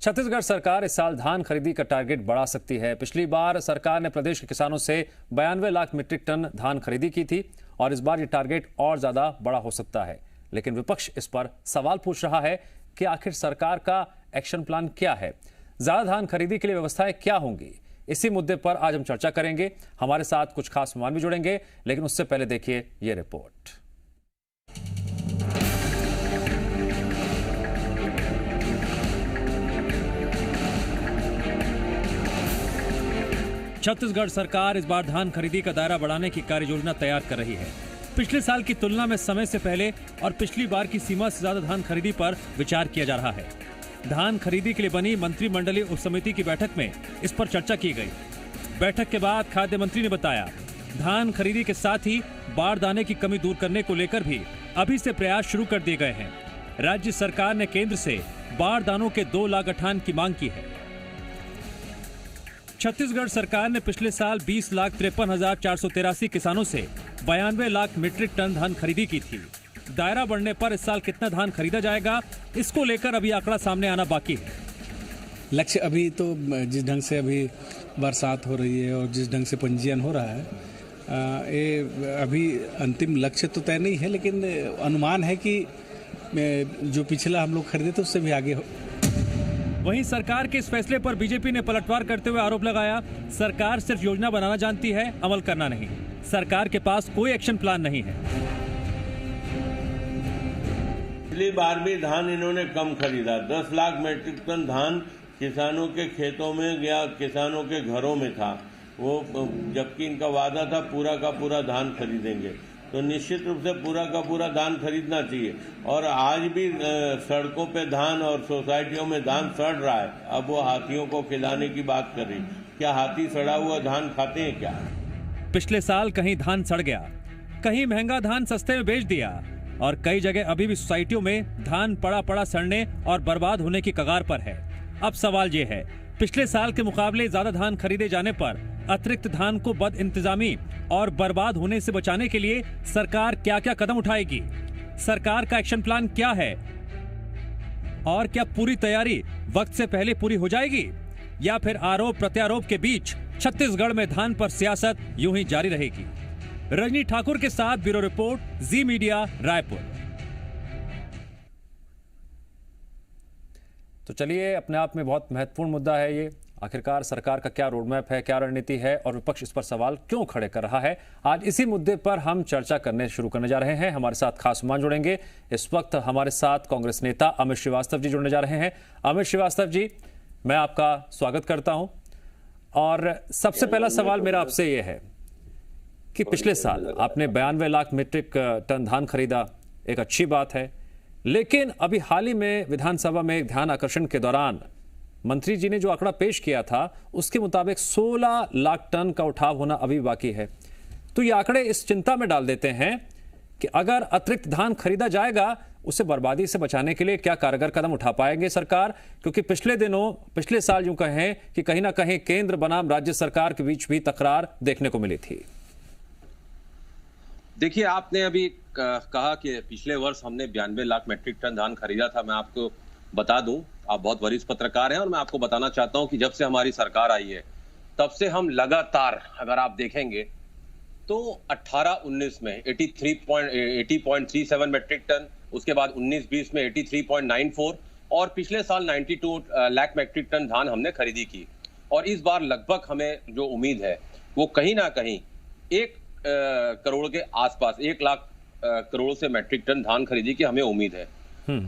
छत्तीसगढ़ सरकार इस साल धान खरीदी का टारगेट बढ़ा सकती है। पिछली बार सरकार ने प्रदेश के किसानों से 92 लाख मीट्रिक टन धान खरीदी की थी और इस बार ये टारगेट और ज्यादा बड़ा हो सकता है। लेकिन विपक्ष इस पर सवाल पूछ रहा है कि आखिर सरकार का एक्शन प्लान क्या है, ज्यादा धान खरीदी के लिए व्यवस्थाएं क्या होंगी। इसी मुद्दे पर आज हम चर्चा करेंगे। हमारे साथ कुछ खास मेहमान भी जुड़ेंगे, लेकिन उससे पहले देखिए ये रिपोर्ट। छत्तीसगढ़ सरकार इस बार धान खरीदी का दायरा बढ़ाने की कार्य योजना तैयार कर रही है। पिछले साल की तुलना में समय से पहले और पिछली बार की सीमा से ज्यादा धान खरीदी पर विचार किया जा रहा है। धान खरीदी के लिए बनी मंत्रिमंडलीय उप समिति की बैठक में इस पर चर्चा की गई। बैठक के बाद खाद्य मंत्री ने बताया, धान खरीदी के साथ ही बारदाने की कमी दूर करने को लेकर भी अभी से प्रयास शुरू कर दिए गए हैं। राज्य सरकार ने केंद्र से बारदानों के 2 लाख गठान की मांग की है। छत्तीसगढ़ सरकार ने पिछले साल 20,53,483 किसानों से 92 लाख मीट्रिक टन धान खरीदी की थी। दायरा बढ़ने पर इस साल कितना धान खरीदा जाएगा, इसको लेकर अभी आंकड़ा सामने आना बाकी है। लक्ष्य अभी तो जिस ढंग से अभी बरसात हो रही है और जिस ढंग से पंजीयन हो रहा है, ये अभी अंतिम लक्ष्य तो तय नहीं है, लेकिन अनुमान है कि जो पिछला हम लोग खरीदे थे उससे भी आगे हो। वहीं सरकार के इस फैसले पर बीजेपी ने पलटवार करते हुए आरोप लगाया, सरकार सिर्फ योजना बनाना जानती है, अमल करना नहीं। सरकार के पास कोई एक्शन प्लान नहीं है। पिछली बार भी धान इन्होंने कम खरीदा। 10 लाख मीट्रिक टन धान किसानों के खेतों में या किसानों के घरों में था, वो जबकि इनका वादा था पूरा का पूरा धान खरीदेंगे। तो निश्चित रूप से पूरा का पूरा धान खरीदना चाहिए। और आज भी सड़कों पे धान और सोसाइटियों में धान सड़ रहा है। अब वो हाथियों को खिलाने की बात कर रही, क्या हाथी सड़ा हुआ धान खाते हैं क्या? पिछले साल कहीं धान सड़ गया, कहीं महंगा धान सस्ते में बेच दिया और कई जगह अभी भी सोसाइटियों में धान पड़ा पड़ा सड़ने और बर्बाद होने की कगार पर है। अब सवाल ये है, पिछले साल के मुकाबले ज्यादा धान खरीदे जाने पर अतिरिक्त धान को बद इंतजामी और बर्बाद होने से बचाने के लिए सरकार क्या क्या कदम उठाएगी? सरकार का एक्शन प्लान क्या है? और क्या पूरी तैयारी वक्त से पहले पूरी हो जाएगी या फिर आरोप प्रत्यारोप के बीच छत्तीसगढ़ में धान पर सियासत यूं ही जारी रहेगी? रजनी ठाकुर के साथ ब्यूरो रिपोर्ट, जी मीडिया, रायपुर। तो चलिए, अपने आप में बहुत महत्वपूर्ण मुद्दा है ये। आखिरकार सरकार का क्या रोडमैप है, क्या रणनीति है और विपक्ष इस पर सवाल क्यों खड़े कर रहा है? आज इसी मुद्दे पर हम चर्चा शुरू करने जा रहे हैं। हमारे साथ खास मेहमान जुड़ेंगे। इस वक्त हमारे साथ कांग्रेस नेता अमित श्रीवास्तव जी जुड़ने जा रहे हैं। अमित श्रीवास्तव जी, मैं आपका स्वागत करता हूं। और सबसे पहला सवाल मेरा आपसे यह है कि पिछले साल आपने 92 लाख मीट्रिक टन धान खरीदा, एक अच्छी बात है, लेकिन अभी हाल ही में विधानसभा में ध्यान आकर्षण के दौरान मंत्री जी ने जो आंकड़ा पेश किया था उसके मुताबिक 16 लाख टन का उठाव होना अभी बाकी है। तो ये आंकड़े इस चिंता में डाल देते हैं कि अगर अतिरिक्त धान खरीदा जाएगा, उसे बर्बादी से बचाने के लिए क्या कारगर कदम उठा पाएंगे सरकार? क्योंकि पिछले साल यूं कहें कि कहीं ना कहीं केंद्र बनाम राज्य सरकार के बीच भी तकरार देखने को मिली थी। देखिए, आपने अभी कहा कि पिछले वर्ष हमने 92 लाख मीट्रिक टन धान खरीदा था। मैं आपको बता दूं, आप बहुत वरिष्ठ पत्रकार हैं और मैं आपको बताना चाहता हूं कि जब से हमारी सरकार आई है तब से हम लगातार, अगर आप देखेंगे तो 18-19 में 80.37 मीट्रिक टन, उसके बाद 19-20 में 83.94 और पिछले साल 92 लाख मीट्रिक टन धान हमने खरीदी की। और इस बार लगभग हमें जो उम्मीद है वो कहीं ना कहीं 1 करोड़ के आसपास, 1 लाख करोड़ से मीट्रिक टन धान खरीदी की हमें उम्मीद है।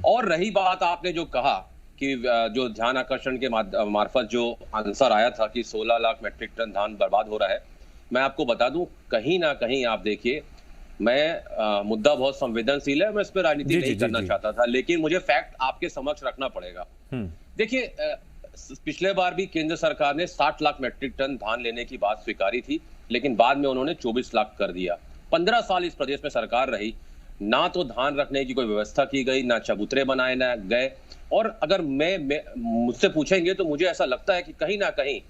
और रही बात आपने जो कहा कि जो ध्यान आकर्षण के मार्फत जो आंसर आया था कि 16 लाख मीट्रिक टन धान बर्बाद हो रहा है, मैं आपको बता दूं, कहीं ना कहीं आप देखिए, मैं मुद्दा बहुत संवेदनशील है, मैं इस पर राजनीति नहीं करना चाहता था, लेकिन मुझे फैक्ट आपके समक्ष रखना पड़ेगा। देखिए, पिछले बार भी केंद्र सरकार ने 60 लाख मीट्रिक टन धान लेने की बात स्वीकारी थी, लेकिन बाद में उन्होंने 24 लाख कर दिया। 15 साल इस प्रदेश में सरकार रही, ना तो धान रखने की कोई व्यवस्था की गई, ना चबूतरे बनाए ना गए। और अगर मुझसे पूछेंगे तो मुझे ऐसा लगता है कि कहीं ना कहीं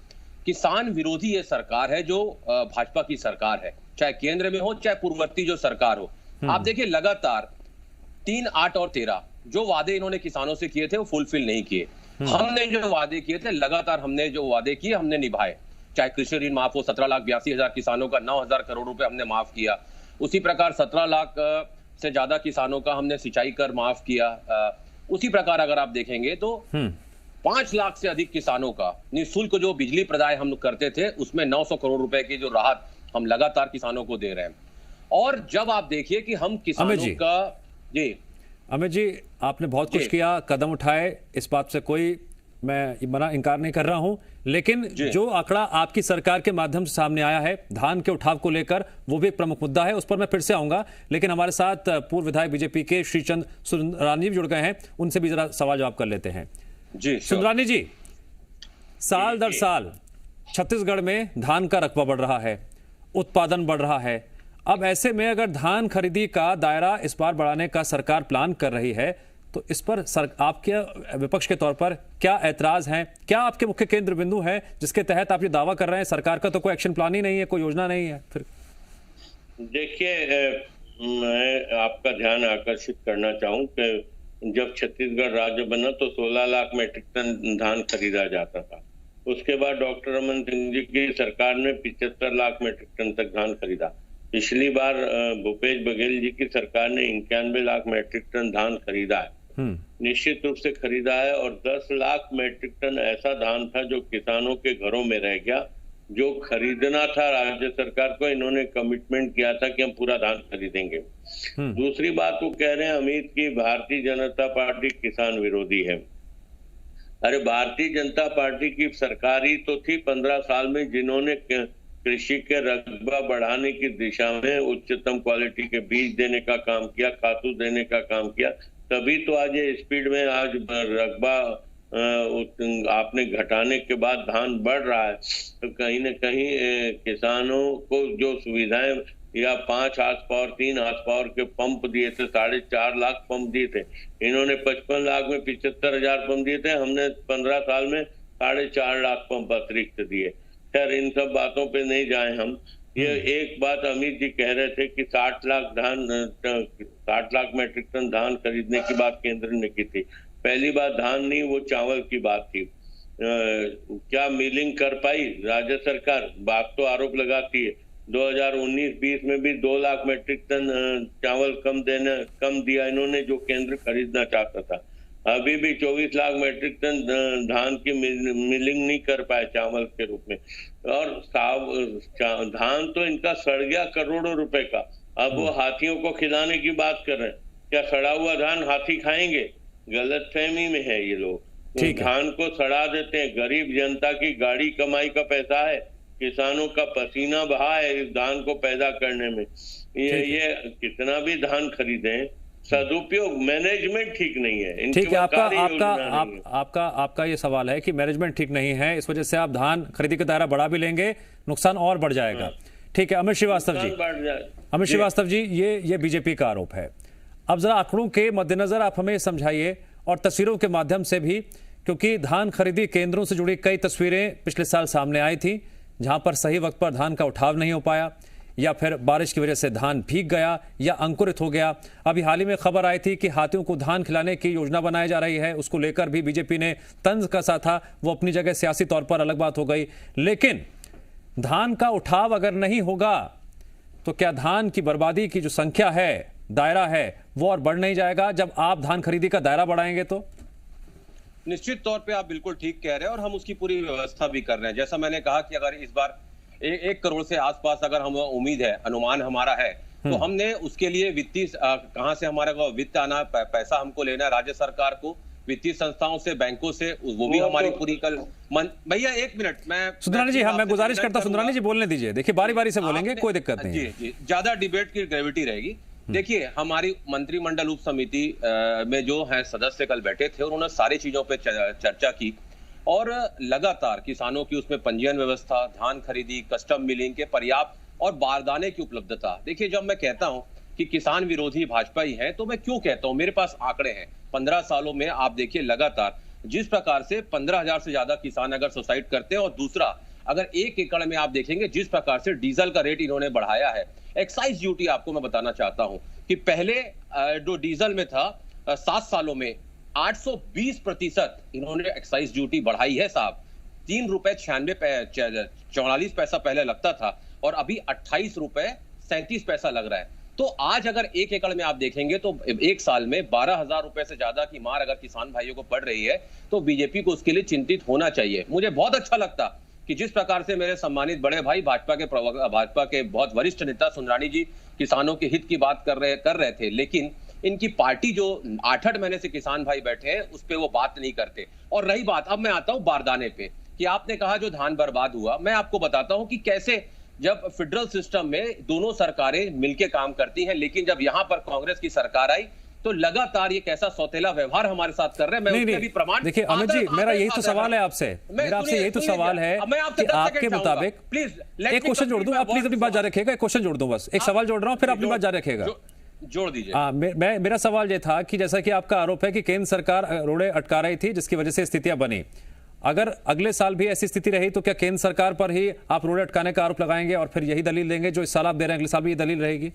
किसान विरोधी ये सरकार है जो भाजपा की सरकार है, चाहे केंद्र में हो चाहे पूर्ववर्ती जो सरकार हो। आप देखिए, लगातार 3, 8 और 13 जो वादे इन्होंने किसानों से किए थे वो फुलफिल नहीं किए। हमने जो वादे किए थे, लगातार हमने जो वादे किए हमने निभाए। चाहे कृषि ऋण माफ हो, 17,82,000 किसानों का 9,000 करोड़ रुपए हमने माफ किया। उसी प्रकार 17 लाख से ज्यादा किसानों का हमने सिंचाई कर माफ किया। उसी प्रकार अगर आप देखेंगे तो 5 लाख से अधिक किसानों का निःशुल्क जो बिजली प्रदाय हम करते थे, उसमें 900 करोड़ रुपए की जो राहत हम लगातार किसानों को दे रहे हैं। और जब आप देखिए कि हम किसानों का जी अमित जी, आपने बहुत कुछ किया, कदम उठाए, इस बात से कोई मैं इनकार नहीं कर रहा हूं, लेकिन जो आंकड़ा आपकी सरकार के माध्यम से सामने आया है धान के उठाव को लेकर, वो भी एक प्रमुख मुद्दा है, उस पर मैं फिर से आऊंगा। लेकिन हमारे साथ पूर्व विधायक बीजेपी के श्रीचंद सुंदरानी भी जुड़ गए हैं, उनसे भी जरा सवाल जवाब कर लेते हैं। जी सुंदरानी जी, साल दर साल छत्तीसगढ़ में धान का रकबा बढ़ रहा है, उत्पादन बढ़ रहा है। अब ऐसे में अगर धान खरीदी का दायरा इस बार बढ़ाने का सरकार प्लान कर रही है, तो इस पर आपके विपक्ष के तौर पर क्या ऐतराज हैं? क्या आपके मुख्य केंद्र बिंदु हैं जिसके तहत आप ये दावा कर रहे हैं सरकार का तो कोई एक्शन प्लान ही नहीं है, कोई योजना नहीं है? फिर देखिए, मैं आपका ध्यान आकर्षित करना चाहूं कि जब छत्तीसगढ़ राज्य बना तो 16 लाख मीट्रिक टन धान खरीदा जाता था। उसके बाद डॉक्टर रमन सिंह जी की सरकार ने 75 लाख मीट्रिक टन तक धान खरीदा। पिछली बार भूपेश बघेल जी की सरकार ने 91 लाख मीट्रिक टन धान खरीदा है, निश्चित रूप से खरीदा है। और 10 लाख मीट्रिक टन ऐसा धान था जो किसानों के घरों में रह गया, जो खरीदना था राज्य सरकार को। इन्होंने कमिटमेंट किया था कि हम पूरा धान खरीदेंगे। दूसरी बात वो कह रहे हैं अमित की भारतीय जनता पार्टी किसान विरोधी है। अरे, भारतीय जनता पार्टी की सरकार ही तो थी 15 साल में जिन्होंने कृषि के रकबा बढ़ाने की दिशा में उच्चतम क्वालिटी के बीज देने का काम किया, खातू देने का काम किया। तभी तो आज ये स्पीड में आज रकबा आपने घटाने के बाद धान बढ़ रहा है। तो कहीं न कहीं किसानों को जो सुविधाएं या 5 हार्स पावर 3 हार्स पावर के पंप दिए थे, 4.5 लाख पंप दिए थे। इन्होंने 55 लाख में 75,000 पंप दिए थे, हमने 15 साल में 4.5 लाख पंप अतिरिक्त दिए। खैर, इन सब बातों पे नहीं जाए हम। ये एक बात अमित जी कह रहे थे कि 60 लाख मीट्रिक टन धान खरीदने की बात केंद्र ने की थी। पहली बात धान नहीं, वो चावल की बात थी। क्या मिलिंग कर पाई राज्य सरकार? बात तो आरोप लगाती है। 2019-20 में भी 2 लाख मीट्रिक टन चावल कम दिया इन्होंने, जो केंद्र खरीदना चाहता था। अभी भी 24 लाख मीट्रिक टन धान की मिलिंग नहीं कर पाए चावल के रूप में। और धान तो इनका सड़ गया करोड़ों रुपए का। अब वो हाथियों को खिलाने की बात कर रहे हैं। क्या सड़ा हुआ धान हाथी खाएंगे? गलतफहमी में है ये लोग। धान को सड़ा देते हैं। गरीब जनता की गाड़ी कमाई का पैसा है, किसानों का पसीना बहा है इस धान को पैदा करने में। ये कितना भी धान खरीदें, सदुपयोग, मैनेजमेंट ठीक नहीं है। ठीक है, आपका ये सवाल है कि मैनेजमेंट ठीक नहीं है, इस वजह से आप धान खरीदी का दायरा बढ़ा भी लेंगे, नुकसान और बढ़ जाएगा। ठीक है, अमित श्रीवास्तव जी, ये बीजेपी का आरोप है। अब जरा आंकड़ों के मद्देनजर आप हमें समझाइए और तस्वीरों के माध्यम से भी, क्योंकि धान खरीदी केंद्रों से जुड़ी कई तस्वीरें पिछले साल सामने आई थी, जहां पर सही वक्त पर धान का उठाव नहीं हो पाया, या फिर बारिश की वजह से धान भीग गया या अंकुरित हो गया। अभी हाल ही में खबर आई थी कि हाथियों को धान खिलाने की योजना बनाई जा रही है, उसको लेकर भी बीजेपी ने तंज कसा था। वो अपनी जगह सियासी तौर पर अलग बात हो गई, लेकिन धान का उठाव अगर नहीं होगा तो क्या धान की बर्बादी की जो संख्या है, दायरा है, वो और बढ़ नहीं जाएगा जब आप धान खरीदी का दायरा बढ़ाएंगे? तो निश्चित तौर पे आप बिल्कुल ठीक कह रहे हैं और हम उसकी पूरी व्यवस्था भी कर रहे हैं। जैसा मैंने कहा कि अगर इस बार 1 करोड़ से आसपास अगर हम उम्मीद है, अनुमान हमारा है, तो हमने उसके लिए वित्तीय कहां से हमारा वित्त आना, पैसा हमको लेना है राज्य सरकार को, वित्तीय संस्थाओं से, बैंकों से, वो भी हमारी पूरी भैया 1 मिनट, मैं सुंदरानी जी, हाँ, मैं गुजारिश करता हूं, सुंदरानी जी बोलने दीजिए। देखिए, बारी बारी से बोलेंगे, कोई दिक्कत नहीं। जी, ज्यादा डिबेट की ग्रेविटी रहेगी। देखिए, हमारी मंत्रिमंडल उप समिति में जो है सदस्य कल बैठे थे, उन्होंने सारी चीजों पे चर्चा की और लगातार किसानों की उसमें पंजीयन व्यवस्था, धान खरीदी, कस्टम मिलिंग के पर्याप्त और बारदाने की उपलब्धता। देखिए, जब मैं कहता हूं कि किसान विरोधी भाजपा ही है, तो मैं क्यों कहता हूं? मेरे पास आंकड़े हैं। 15 सालों में आप देखिए लगातार जिस प्रकार से 15,000 से ज्यादा किसान अगर सुसाइड करते हैं, और दूसरा अगर 1 एकड़ में आप देखेंगे जिस प्रकार से डीजल का रेट इन्होंने बढ़ाया है। एक्साइज ड्यूटी आपको मैं बताना चाहता हूं कि पहले जो डीजल में था 7 सालों में 820% इन्होंने एक्साइज ड्यूटी बढ़ाई है साहब। 3 रुपए 44 पैसा पहले लगता था और अभी 28 रुपए 37 पैसा लग रहा है। तो आज अगर 1 एकड़ में आप देखेंगे तो एक साल में 12,000 रुपए से ज्यादा की मार अगर किसान भाइयों को पड़ रही है तो बीजेपी को उसके लिए चिंतित होना चाहिए। मुझे बहुत अच्छा लगता कि जिस प्रकार से मेरे सम्मानित बड़े भाई भाजपा के बहुत वरिष्ठ नेता सुंदरानी जी किसानों के हित की बात कर रहे थे, लेकिन इनकी पार्टी जो 8-8 महीने से किसान भाई बैठे हैं उस पर वो बात नहीं करते। और रही बात, अब मैं आता हूं बारदाने पे कि आपने कहा जो धान बर्बाद हुआ, मैं आपको बताता हूं कि कैसे जब फेडरल सिस्टम में दोनों सरकारें मिलकर काम करती हैं, लेकिन जब यहां पर कांग्रेस की सरकार आई तो लगातार ये कैसा सौतेला व्यवहार हमारे साथ कर रहे हैं। मैं उसके भी प्रमाण, देखिए अमित जी, मेरा यही तो सवाल है आपसे, मेरा आपसे यही तो सवाल है कि आपके मुताबिक, प्लीज एक क्वेश्चन जोड़ दूं, आप प्लीज अपनी बात जारी रखिएगा, एक क्वेश्चन जोड़ दूं, बस एक सवाल जोड़ रहा हूं, फिर अपनी बात जारी रखिएगा, जोड़ दीजिए। मेरा सवाल ये था कि जैसा कि आपका आरोप है कि केंद्र सरकार रोड़े अटका रही थी जिसकी वजह से स्थितियां बनी, अगर अगले साल भी ऐसी स्थिति रही तो क्या केंद्र सरकार पर ही आप रोड़े अटकाने का आरोप लगाएंगे और फिर यही दलील देंगे जो इस साल आप दे रहे हैं, अगले साल भी ये दलील रहेगी?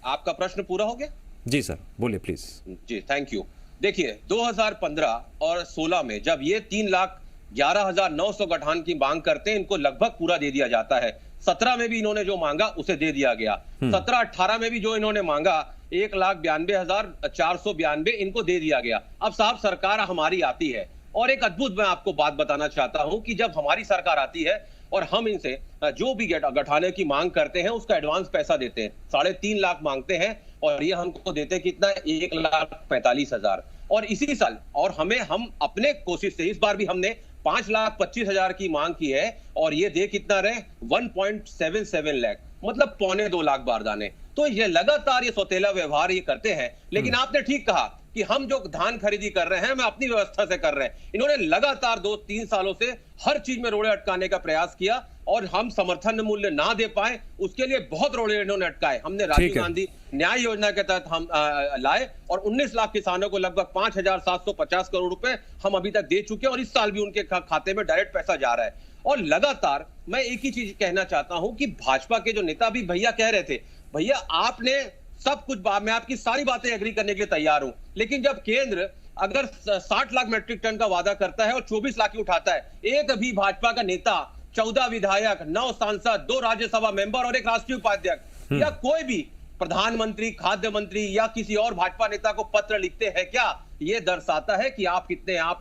आपका प्रश्न पूरा हो गया? जी सर, बोलिए प्लीज। जी थैंक यू। देखिए 2015 और 16 में जब ये 3,11,900 गठान की मांग करते हैं, इनको लगभग पूरा दे दिया जाता है। 17 में भी इन्होंने जो मांगा उसे दे दिया गया। 17-18 में भी जो इन्होंने मांगा 1,92,492 इनको दे दिया गया। अब साहब सरकार हमारी आती है और एक अद्भुत मैं आपको बात बताना चाहता हूं कि जब हमारी सरकार आती है और हम इनसे जो भी गठाने की मांग करते हैं उसका एडवांस पैसा देते हैं, 3.5 लाख मांगते हैं और ये हमको देते हैं कितना, 1,45,000। और इसी साल और हम अपने कोशिश से इस बार भी हमने 5,25,000 की मांग की है और ये दे कितना रहे, 1.77 लाख, मतलब 1.25 लाख बारदाने। तो ये लगातार ये सौतेला व्यवहार ये करते हैं। लेकिन आपने ठीक कहा कि हम जो धान खरीदी कर रहे हैं हम अपनी व्यवस्था से कर रहे हैं। इन्होंने लगातार 2-3 सालों से हर चीज में रोड़े अटकाने का प्रयास किया और हम समर्थन मूल्य ना दे पाए, उसके लिए बहुत रोड़े इन्होंने अटकाए। हमने राजीव गांधी न्याय योजना के तहत हम लाए और 19 लाख किसानों को लगभग 5,750 करोड़ रुपए हम अभी तक दे चुके हैं और इस साल भी उनके खाते में डायरेक्ट पैसा जा रहा है। और लगातार मैं एक ही चीज कहना चाहता हूं कि भाजपा के जो नेता भी भैया कह रहे थे, भैया आपने सब कुछ, मैं आपकी सारी बातें एग्री करने के लिए तैयार हूं, लेकिन जब केंद्र अगर 60 लाख मेट्रिक टन का वादा करता है और 24 लाख ही उठाता है, एक भी भाजपा का नेता, 14 विधायक, 9 सांसद, 2 राज्यसभा मेंबर और एक राष्ट्रीय उपाध्यक्ष या कोई भी प्रधानमंत्री, खाद्य मंत्री या किसी और भाजपा नेता को पत्र लिखते हैं क्या? ये दर्शाता है कि आप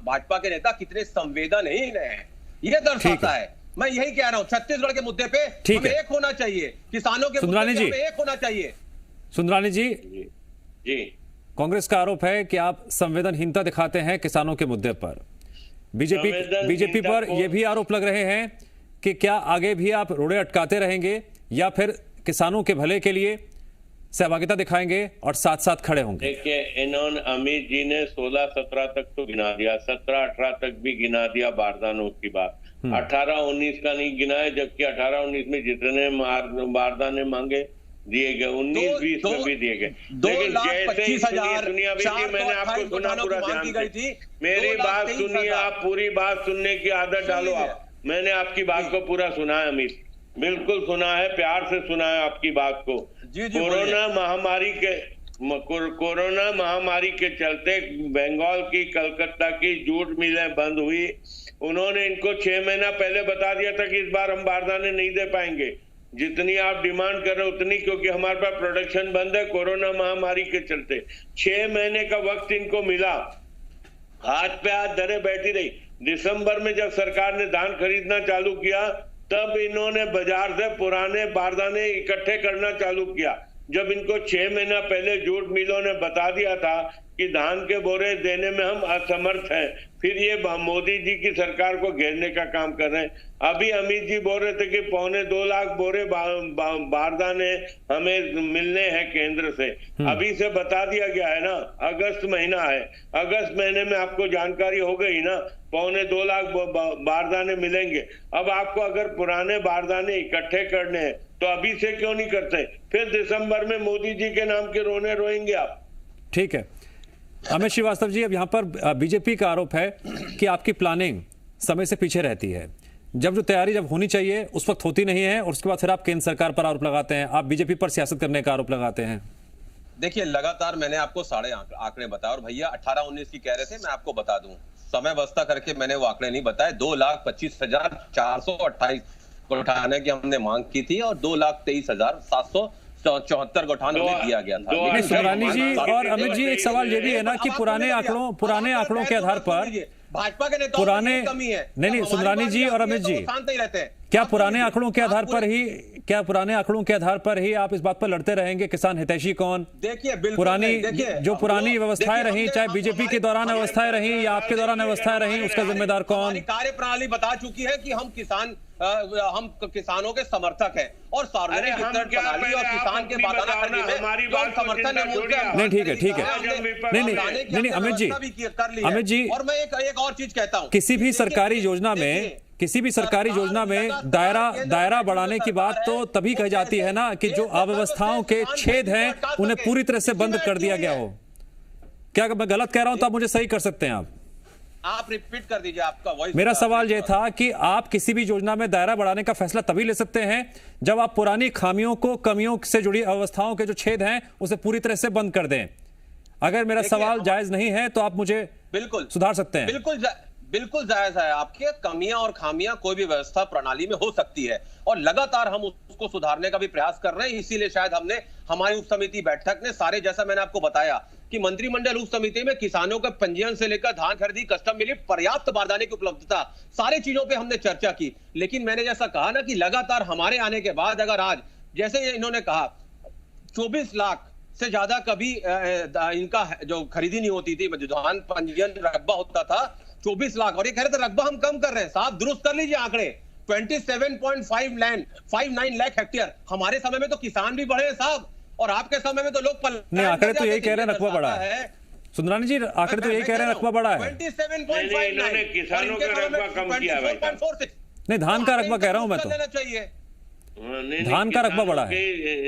भाजपा के नेता कितने संवेदनहीन हैं, ये दर्शाता है। मैं यही कह रहा हूं, छत्तीसगढ़ के मुद्दे पे हमें एक होना चाहिए, किसानों के मुद्दे पे हमें एक होना चाहिए। सुंदरानी जी, कांग्रेस का आरोप है कि आप संवेदनहीनता दिखाते हैं किसानों के मुद्दे पर। बीजेपी पर यह भी आरोप लग रहे हैं कि क्या आगे भी आप रोड़े अटकाते रहेंगे या फिर किसानों के भले के लिए सहभागिता दिखाएंगे और साथ साथ खड़े होंगे? देखिए, इन्होंने अमित जी ने 16-17 तक तो गिना दिया, 17-18 तक भी गिना दिया बारदानों की बात, 18-19 का नहीं गिना है, जबकि 18-19 में जितने बारदाने मांगे दिए गए, 19-20 में भी दिए गए। लेकिन जैसे सुनिए अभी जी, मैंने आपको सुना पूरा ध्यान से, मेरी बात सुनिए, आप पूरी बात सुनने की आदत डालो आप। मैंने आपकी बात को पूरा सुना है अमित, बिल्कुल सुना है, प्यार से सुना है आपकी बात को। कोरोना महामारी के चलते बंगाल की, कलकत्ता की जूट मिलें बंद हुई। उन्होंने इनको 6 महीना पहले बता दिया था कि इस बार हम बारदाने नहीं दे पाएंगे, जितनी आप डिमांड कर रहे हो उतनी, क्योंकि हमारे पास प्रोडक्शन बंद है कोरोना महामारी के चलते। 6 महीने का वक्त इनको मिला, हाथ पे हाथ धरे बैठी रही। दिसंबर में जब सरकार ने धान खरीदना चालू किया तब इन्होंने बाजार से पुराने बारदाने इकट्ठे करना चालू किया। जब इनको 6 महीना पहले जूट मिलों ने बता दिया था कि धान के बोरे देने में हम असमर्थ हैं, फिर ये मोदी जी की सरकार को घेरने का काम कर रहे हैं। अभी अमित जी बोल रहे थे कि 2.25 लाख बोरे बारदाने हमें मिलने हैं केंद्र से। अभी से बता दिया गया है ना, अगस्त महीना है, अगस्त महीने में आपको जानकारी हो गई ना, 2.25 लाख बारदाने मिलेंगे। अब आपको अगर पुराने बारदाने इकट्ठे करने हैं तो अभी से क्यों नहीं करते? फिर दिसंबर में मोदी जी के नाम के रोने रोएंगे आप। ठीक है अमित श्रीवास्तव जी, अब यहाँ पर बीजेपी का आरोप है कि आपकी प्लानिंग समय से पीछे रहती है, जब तैयारी होनी चाहिए उस वक्त होती नहीं है और उसके बाद फिर आप केंद्र सरकार पर आरोप लगाते हैं, आप बीजेपी पर सियासत करने का आरोप लगाते हैं। देखिए लगातार मैंने आपको सारे आंकड़े बताए और भैया 18-19 की कह रहे थे, मैं आपको बता दूं समय बस्ता करके मैंने वो आंकड़े नहीं बताए। 2,25,428 को उठाने की हमने मांग की थी और 2,23,774 को उठाने किया गया था। नहीं सुंदरानी जी और अमित जी, एक सवाल ये भी है ना कि पुराने आंकड़ों के आधार पर भाजपा के नेताओं में कमी है। नहीं सुंदरानी जी और अमित जी, शांत नहीं रहते हैं। क्या पुराने आंकड़ों के आधार पर ही आप इस बात पर लड़ते रहेंगे किसान हितैषी कौन? देखिए पुरानी व्यवस्थाएं रही, चाहे बीजेपी के दौरान व्यवस्थाएं रही या आपके दौरान व्यवस्थाएं रही, उसका जिम्मेदार कौन? कार्य प्रणाली बता चुकी है कि हम किसानों के समर्थक हैं और सार्वजनिक वितरण प्रणाली और किसान के बाधा करने में समर्थन नहीं ठीक है नहीं अमित जी और मैं एक और चीज कहता हूं, किसी भी सरकारी योजना में दायरा बढ़ाने की बात तो तभी कही जाती है ना कि जो अव्यवस्थाओं के छेद हैं उन्हें पूरी तरह से बंद कर दिया गया हो। क्या मैं गलत कह रहा हूं तो आप मुझे सही कर सकते हैं। आप रिपीट कर दीजिए आपका वॉइस। मेरा सवाल यह था कि आप किसी भी योजना में दायरा बढ़ाने का फैसला तभी ले सकते हैं जब आप पुरानी कमियों से जुड़ी अवस्थाओं के जो छेद हैं उसे पूरी तरह से बंद कर दें। अगर मेरा सवाल जायज नहीं है तो आप मुझे बिल्कुल सुधार सकते हैं। बिल्कुल जायज है। आपके कमियां और खामियां कोई भी व्यवस्था प्रणाली में हो सकती है और लगातार हम उसको सुधारने का भी प्रयास कर रहे हैं। इसीलिए शायद हमने हमारी उप समिति बैठक ने सारे, जैसा मैंने आपको बताया कि मंत्रिमंडल उप समिति में किसानों के पंजीयन से लेकर धान खरीदी, कस्टम मिली, पर्याप्त बारदाने की उपलब्धता, सारी चीजों पे हमने चर्चा की। लेकिन मैंने जैसा कहा ना कि लगातार हमारे आने के बाद अगर आज जैसे इन्होंने कहा 24 लाख से ज्यादा कभी इनका जो खरीदी नहीं होती थी, धान पंजीयन रकबा होता था 24 लाख और ये कह रहे थे रकबा हम कम कर रहे हैं। साहब दुरुस्त कर लीजिए आंकड़े। 27.59 लाख हेक्टेयर। हमारे समय में तो किसान भी बढ़े हैं साहब और आपके समय में तो लोग नहीं, आंकड़े तो यही कह रहे हैं रकबा बढ़ा है। सुंदरानी जी आंकड़े तो यही कह रहे हैं रकबा बढ़ा है। 27.59 किसानों का रकबा कम किया भाई। नहीं धान का रकबा कह रहा हूं मैं तो। धान का रकबा बढ़ा है।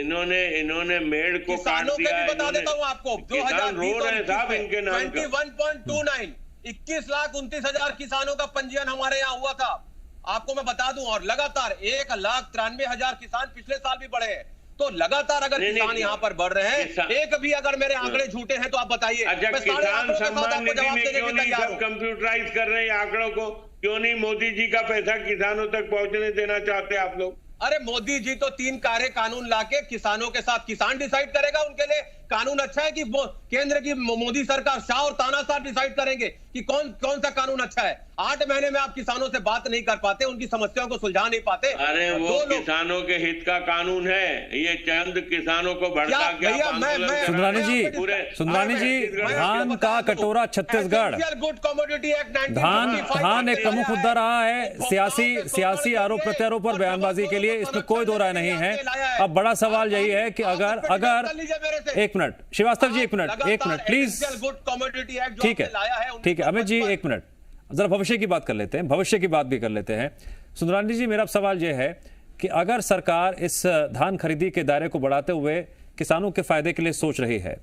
इन्होंने मेड़ को काट दिया है। बता देता हूं आपको, 21.29 21,29,000 किसानों का पंजीयन हमारे यहाँ हुआ था, आपको मैं बता दूं। और लगातार 1,93,000 किसान पिछले साल भी बढ़े हैं। तो लगातार अगर किसान यहाँ पर बढ़ रहे हैं, एक भी अगर मेरे आंकड़े झूठे हैं तो आप बताइए। किसान सम्मान निधि में क्यों नहीं सब कंप्यूटराइज कर रहे हैं आंकड़ों को? क्यों नहीं मोदी जी का पैसा किसानों तक पहुंचने देना चाहते आप लोग? अरे मोदी जी तो 3 कार्य कानून लाके किसानों के साथ, किसान डिसाइड करेगा उनके लिए कानून अच्छा है कि केंद्र की मोदी सरकार शाह और तानाशाह डिसाइड करेंगे कि कौन सा कानून अच्छा है। 8 महीने में आप किसानों से बात नहीं कर पाते, उनकी समस्याओं को सुलझा नहीं पाते। अरे वो किसानों के हित का कानून है, ये चंद किसानों को भड़का के सुंदरानी जी धान का कटोरा छत्तीसगढ़, धान एक प्रमुख मुद्दा रहा है सियासी आरोप प्रत्यारोप और बयानबाजी के लिए, इसमें कोई दो राय नहीं है। अब बड़ा सवाल यही है कि अगर एक मिनट श्रीवास्तव जी, एक मिनट प्लीज। ठीक है अमित जी, एक मिनट जरा भविष्य की बात कर लेते हैं, भविष्य की बात भी कर लेते हैं। सुंदरानी जी मेरा सवाल यह है कि अगर सरकार इस धान खरीदी के दायरे को बढ़ाते हुए किसानों के फायदे के लिए सोच रही है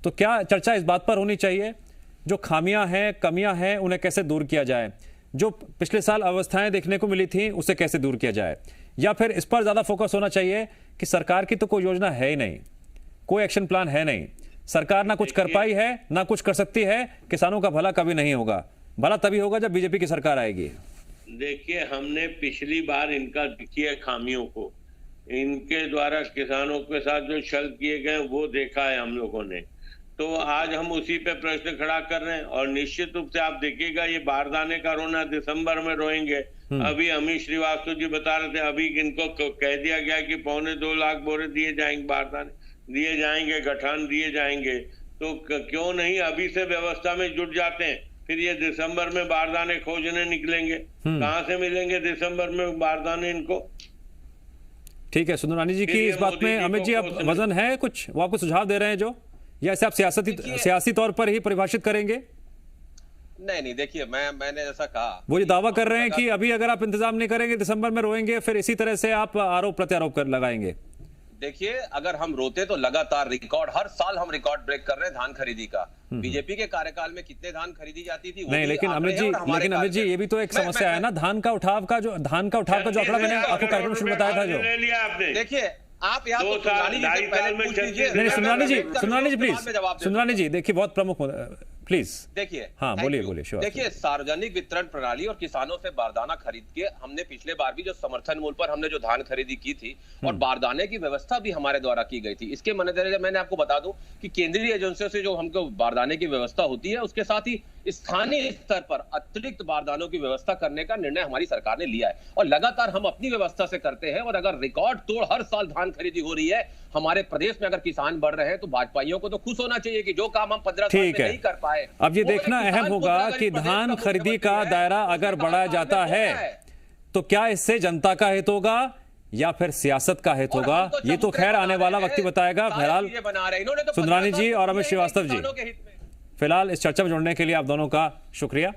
तो क्या चर्चा इस बात पर होनी चाहिए जो खामियां हैं, कमियां हैं, उन्हें कैसे दूर किया जाए, जो पिछले साल अवस्थाएं देखने को मिली थी उसे कैसे दूर किया जाए, या फिर इस पर ज्यादा फोकस होना चाहिए कि सरकार की तो कोई योजना है ही नहीं, कोई एक्शन प्लान है नहीं, सरकार ना कुछ कर पाई है ना कुछ कर सकती है, किसानों का भला कभी नहीं होगा, भला तभी होगा जब बीजेपी की सरकार आएगी। देखिए हमने पिछली बार इनका देखिए खामियों को, इनके द्वारा किसानों के साथ जो छल किए गए वो देखा है हम लोगों ने, तो आज हम उसी पे प्रश्न खड़ा कर रहे हैं। और निश्चित रूप से आप देखिएगा ये बारदाने का रोना दिसंबर में रोएंगे। अभी अमित श्रीवास्तव जी बता रहे थे अभी इनको कह दिया गया कि 2.25 लाख बोरे दिए जाएंगे, बारदाने दिए जाएंगे, गठान दिए जाएंगे, तो क्यों नहीं अभी से व्यवस्था में जुट जाते हैं। फिर ये दिसंबर में बारदाने खोजने निकलेंगे, कहां से मिलेंगे दिसंबर में बारदाने इनको? ठीक है सुंदरानी जी की इस बात में अमित जी अब वजन है कुछ, वो आपको सुझाव दे रहे हैं जो, या इसे आप सियासी तौर पर ही परिभाषित करेंगे? नहीं देखिए मैंने जैसा कहा, वो ये दावा कर रहे हैं कि अभी अगर आप इंतजाम नहीं करेंगे दिसंबर में रोएंगे, फिर इसी तरह से आप आरोप प्रत्यारोप कर लगाएंगे। देखिए अगर हम रोते तो लगातार रिकॉर्ड, हर साल हम रिकॉर्ड ब्रेक कर रहे हैं धान खरीदी का। बीजेपी के कार्यकाल में कितने धान खरीदी जाती थी नहीं, लेकिन अमित जी ये भी तो एक समस्या है ना, धान का उठाव का जो आंकड़ा मैंने आपको कार्यक्रम शुरू बताया था जो, देखिए आप यहाँ 2 तो साल, सुंदरानी जी से 2.5 पहले साल में पूछ लीजिए। 36 नहीं, सुंदरानी जी सवाल में प्लीज, जवाब दे सुंदरानी जी देखिए, बहुत प्रमुख प्लीज। देखिए, हाँ, thank बोलिए you। बोलिए, श्रीवास्तव। देखिए, सार्वजनिक वितरण प्रणाली और किसानों से बारदाना खरीद के हमने पिछले बार भी जो समर्थन मूल्य पर हमने जो धान खरीदी की थी और बारदाने की व्यवस्था भी हमारे द्वारा की गई थी। इसके मद्देनजर मैंने आपको बता दूं कि केंद्रीय एजेंसियों से जो हमको बारदाने की व्यवस्था होती है, उसके साथ ही स्थानीय स्तर पर अतिरिक्त बारदानों की व्यवस्था करने का निर्णय हमारी सरकार ने लिया है और लगातार हम अपनी व्यवस्था से करते हैं। और अगर रिकॉर्ड तोड़ हर साल धान खरीदी हो रही है हमारे प्रदेश में, अगर किसान बढ़ रहे हैं तो भाजपाइयों को तो खुश होना चाहिए कि जो काम हम 15 साल में नहीं कर पाए। अब ये देखना अहम होगा कि धान खरीदी का दायरा अगर बढ़ा जाता है तो क्या इससे जनता का हित होगा या फिर सियासत का हित होगा, ये तो खैर आने वाला वक्त ही बताएगा। बहरहाल सुंदरानी जी और अमित श्रीवास्तव जी, फिलहाल इस चर्चा में जुड़ने के लिए आप दोनों का शुक्रिया।